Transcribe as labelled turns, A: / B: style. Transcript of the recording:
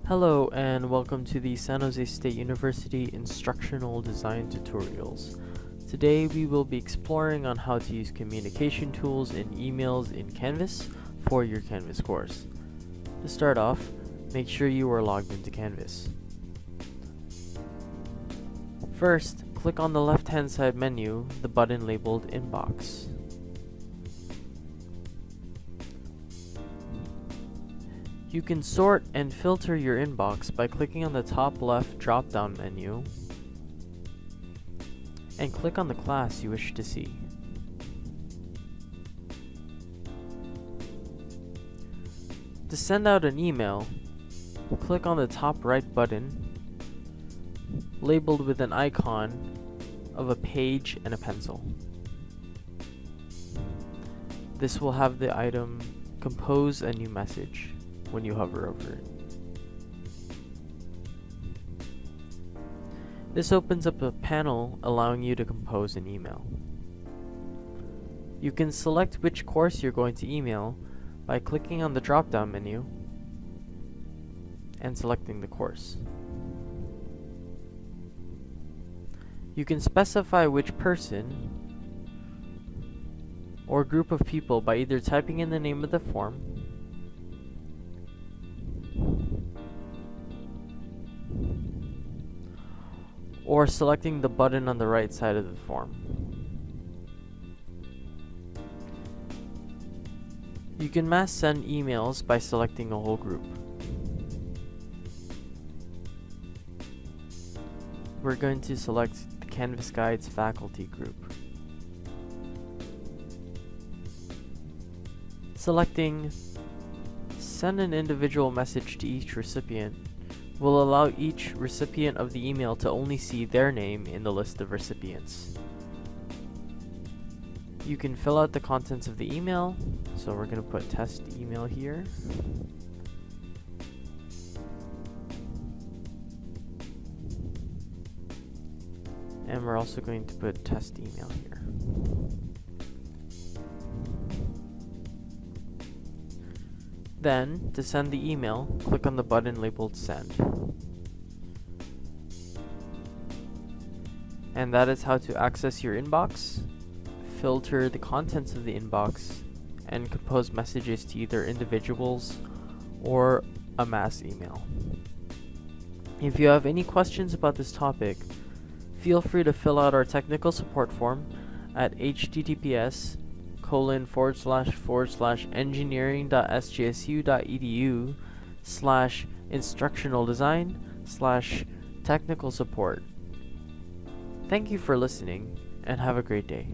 A: Hello and welcome to the San Jose State University Instructional Design Tutorials. Today we will be exploring on how to use communication tools and emails in Canvas for your Canvas course. To start off, make sure you are logged into Canvas. First, click on the left-hand side menu, the button labeled Inbox. You can sort and filter your inbox by clicking on the top left drop-down menu and click on the class you wish to see. To send out an email, click on the top right button labeled with an icon of a page and a pencil. This will have the item compose a new message when you hover over it. This opens up a panel allowing you to compose an email. You can select which course you're going to email by clicking on the drop-down menu and selecting the course. You can specify which person or group of people by either typing in the name of the form or selecting the button on the right side of the form. You can mass send emails by selecting a whole group. We're going to select the Canvas Guides faculty group. Selecting Send an individual message to each recipient will allow each recipient of the email to only see their name in the list of recipients. You can fill out the contents of the email, so we're going to put test email here. And we're also going to put test email here. Then, to send the email, click on the button labeled Send. And that is how to access your inbox, filter the contents of the inbox, and compose messages to either individuals or a mass email. If you have any questions about this topic, feel free to fill out our technical support form at https://engineering.sjsu.edu/instructional design/technical support. Thank you for listening and have a great day.